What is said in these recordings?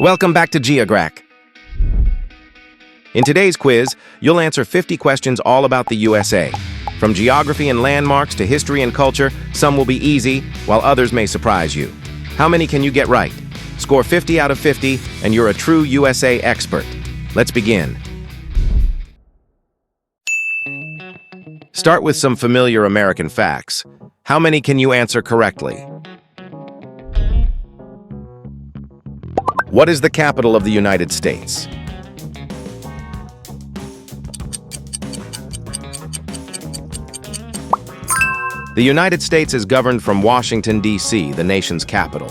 Welcome back to Geograck. In today's quiz, you'll answer 50 questions all about the USA. From geography and landmarks to history and culture, some will be easy, while others may surprise you. How many can you get right? Score 50 out of 50, and you're a true USA expert. Let's begin. Start with some familiar American facts. How many can you answer correctly? What is the capital of the United States? The United States is governed from Washington, D.C., the nation's capital.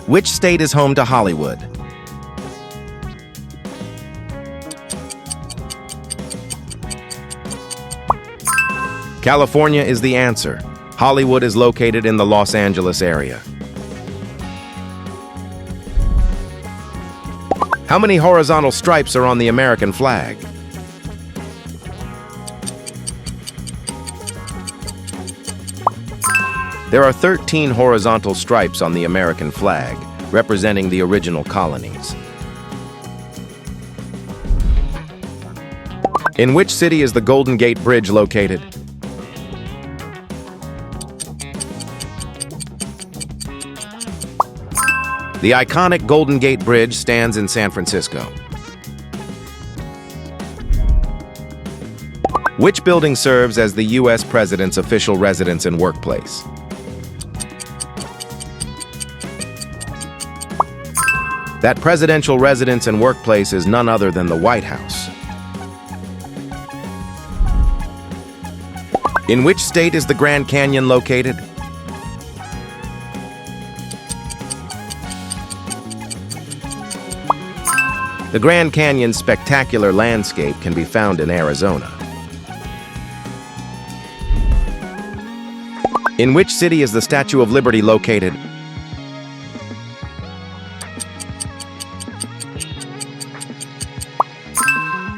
Which state is home to Hollywood? California is the answer. Hollywood is located in the Los Angeles area. How many horizontal stripes are on the American flag? There are 13 horizontal stripes on the American flag, representing the original colonies. In which city is the Golden Gate Bridge located? The iconic Golden Gate Bridge stands in San Francisco. Which building serves as the U.S. President's official residence and workplace? That presidential residence and workplace is none other than the White House. In which state is the Grand Canyon located? The Grand Canyon's spectacular landscape can be found in Arizona. In which city is the Statue of Liberty located?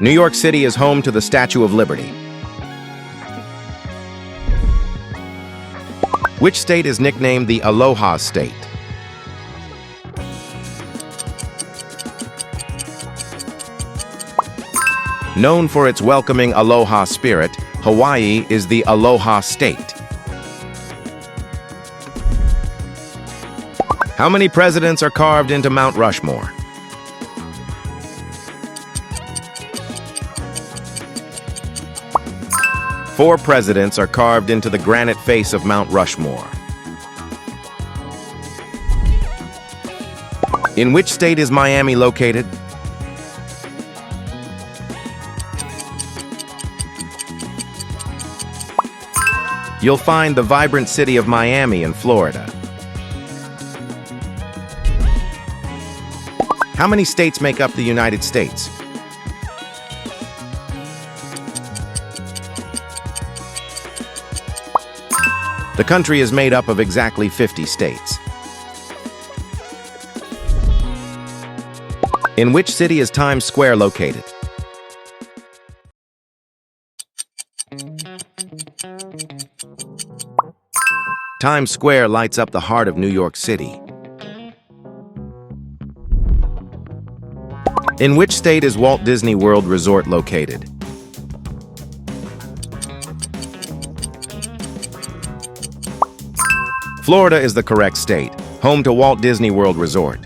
New York City is home to the Statue of Liberty. Which state is nicknamed the Aloha State? Known for its welcoming aloha spirit, Hawaii is the Aloha State. How many presidents are carved into Mount Rushmore? Four presidents are carved into the granite face of Mount Rushmore. In which state is Miami located? You'll find the vibrant city of Miami in Florida. How many states make up the United States? The country is made up of exactly 50 states. In which city is Times Square located? Times Square lights up the heart of New York City. In which state is Walt Disney World Resort located? Florida is the correct state, home to Walt Disney World Resort.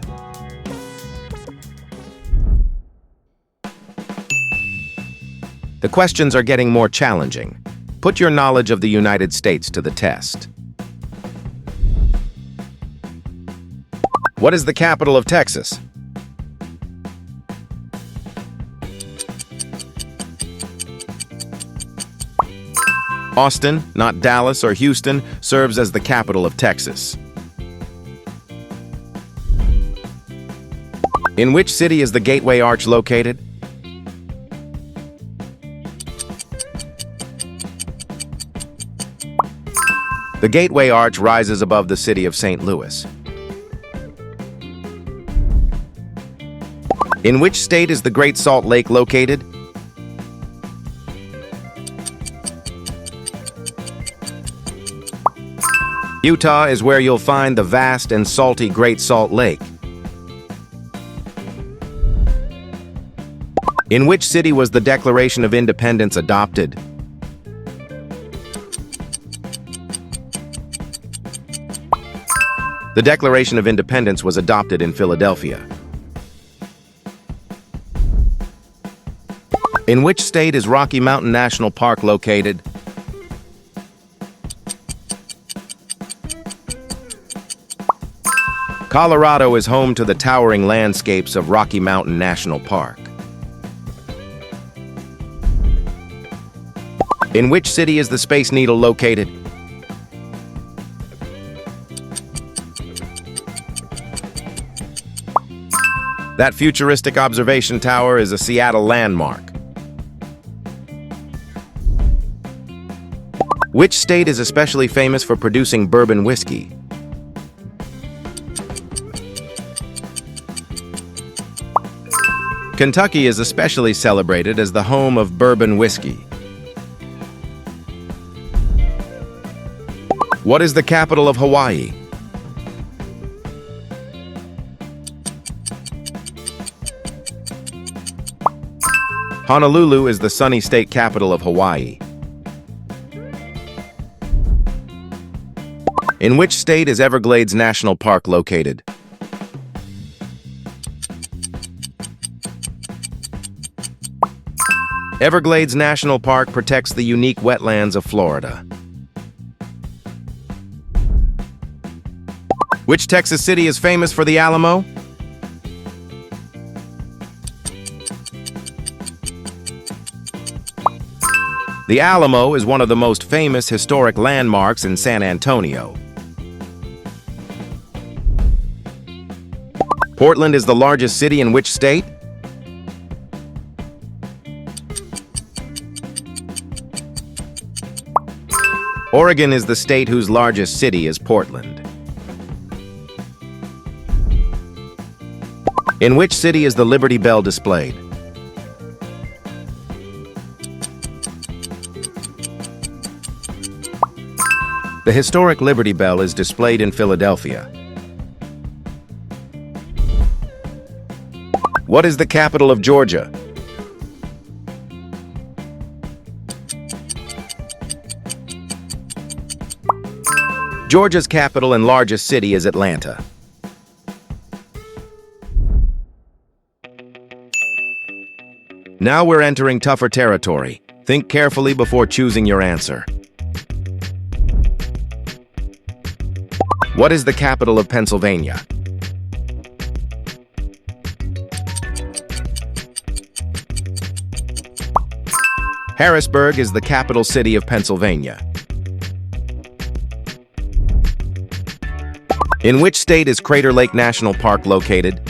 The questions are getting more challenging. Put your knowledge of the United States to the test. What is the capital of Texas? Austin, not Dallas or Houston, serves as the capital of Texas. In which city is the Gateway Arch located? The Gateway Arch rises above the city of St. Louis. In which state is the Great Salt Lake located? Utah is where you'll find the vast and salty Great Salt Lake. In which city was the Declaration of Independence adopted? The Declaration of Independence was adopted in Philadelphia. In which state is Rocky Mountain National Park located? Colorado is home to the towering landscapes of Rocky Mountain National Park. In which city is the Space Needle located? That futuristic observation tower is a Seattle landmark. Which state is especially famous for producing bourbon whiskey? Kentucky is especially celebrated as the home of bourbon whiskey. What is the capital of Hawaii? Honolulu is the sunny state capital of Hawaii. In which state is Everglades National Park located? Everglades National Park protects the unique wetlands of Florida. Which Texas city is famous for the Alamo? The Alamo is one of the most famous historic landmarks in San Antonio. Portland is the largest city in which state? Oregon is the state whose largest city is Portland. In which city is the Liberty Bell displayed? The historic Liberty Bell is displayed in Philadelphia. What is the capital of Georgia? Georgia's capital and largest city is Atlanta. Now we're entering tougher territory. Think carefully before choosing your answer. What is the capital of Pennsylvania? Harrisburg is the capital city of Pennsylvania. In which state is Crater Lake National Park located?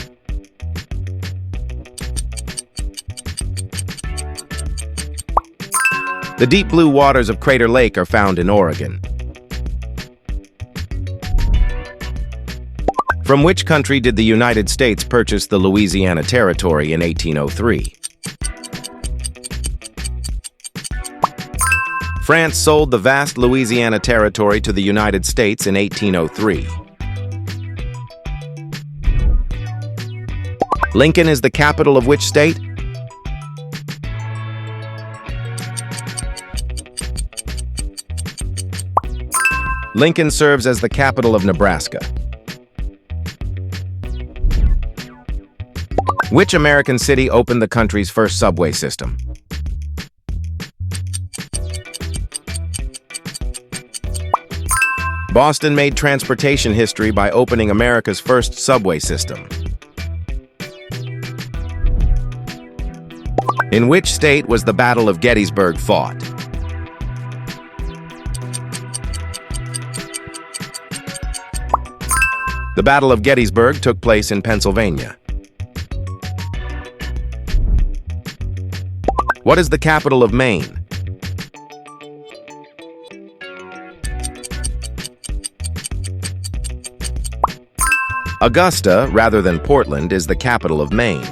The deep blue waters of Crater Lake are found in Oregon. From which country did the United States purchase the Louisiana Territory in 1803? France sold the vast Louisiana Territory to the United States in 1803. Lincoln is the capital of which state? Lincoln serves as the capital of Nebraska. Which American city opened the country's first subway system? Boston made transportation history by opening America's first subway system. In which state was the Battle of Gettysburg fought? The Battle of Gettysburg took place in Pennsylvania. What is the capital of Maine? Augusta, rather than Portland, is the capital of Maine.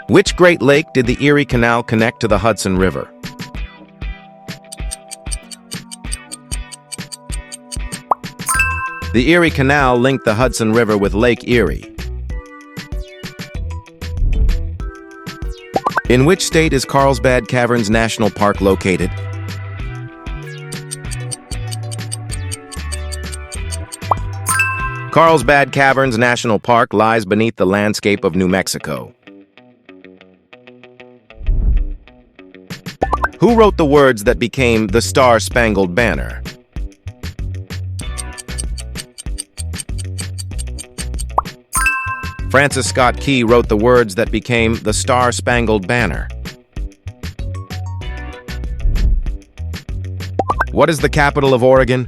Which Great Lake did the Erie Canal connect to the Hudson River? The Erie Canal linked the Hudson River with Lake Erie. In which state is Carlsbad Caverns National Park located? Carlsbad Caverns National Park lies beneath the landscape of New Mexico. Who wrote the words that became the Star-Spangled Banner? Francis Scott Key wrote the words that became the Star-Spangled Banner. What is the capital of Oregon?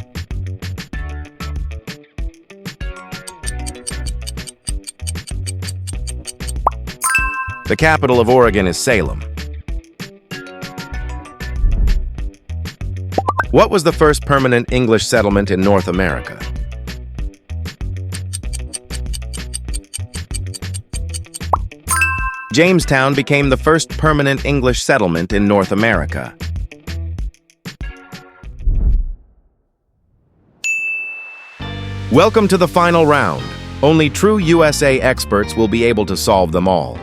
The capital of Oregon is Salem. What was the first permanent English settlement in North America? Jamestown became the first permanent English settlement in North America. Welcome to the final round. Only true USA experts will be able to solve them all.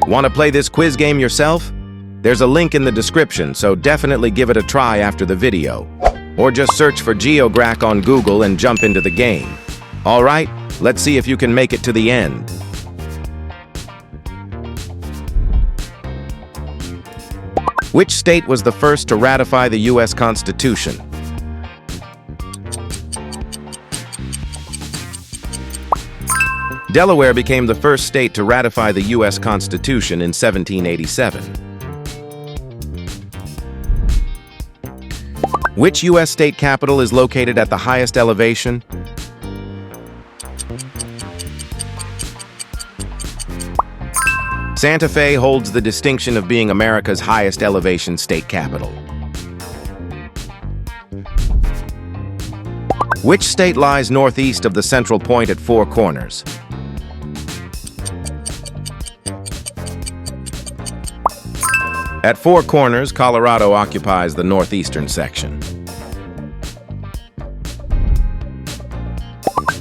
Want to play this quiz game yourself? There's a link in the description, so definitely give it a try after the video. Or just search for Geograck on Google and jump into the game. All right, let's see if you can make it to the end. Which state was the first to ratify the U.S. Constitution? Delaware became the first state to ratify the U.S. Constitution in 1787. Which U.S. state capital is located at the highest elevation? Santa Fe holds the distinction of being America's highest elevation state capital. Which state lies northeast of the central point at Four Corners? At Four Corners, Colorado occupies the northeastern section.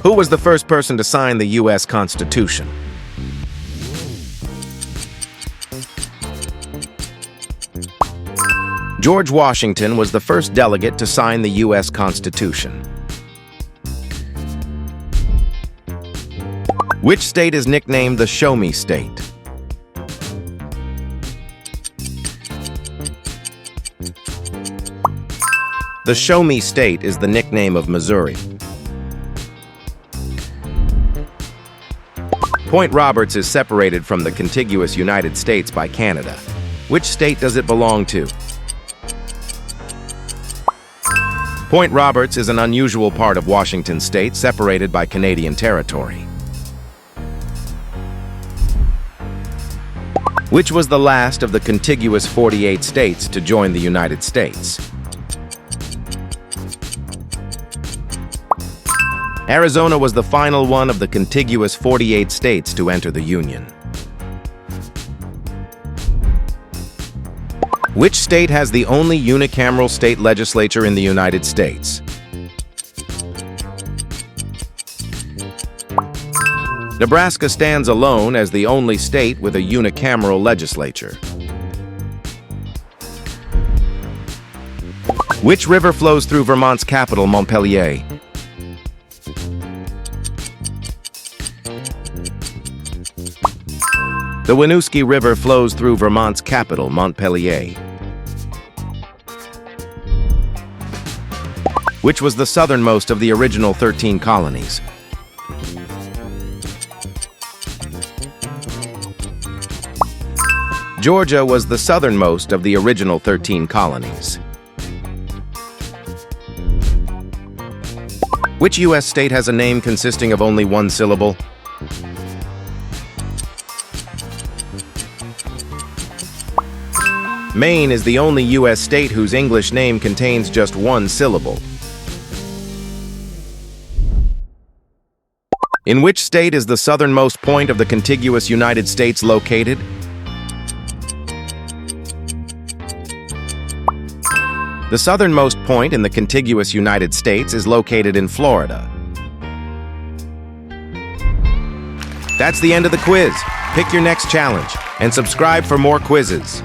Who was the first person to sign the U.S. Constitution? George Washington was the first delegate to sign the U.S. Constitution. Which state is nicknamed the Show Me State? The Show Me State is the nickname of Missouri. Point Roberts is separated from the contiguous United States by Canada. Which state does it belong to? Point Roberts is an unusual part of Washington state separated by Canadian territory. Which was the last of the contiguous 48 states to join the United States? Arizona was the final one of the contiguous 48 states to enter the Union. Which state has the only unicameral state legislature in the United States? Nebraska stands alone as the only state with a unicameral legislature. Which river flows through Vermont's capital, Montpelier? The Winooski River flows through Vermont's capital, Montpelier. Which was the southernmost of the original 13 colonies? Georgia was the southernmost of the original 13 colonies. Which U.S. state has a name consisting of only one syllable? Maine is the only U.S. state whose English name contains just one syllable. In which state is the southernmost point of the contiguous United States located? The southernmost point in the contiguous United States is located in Florida. That's the end of the quiz. Pick your next challenge and subscribe for more quizzes.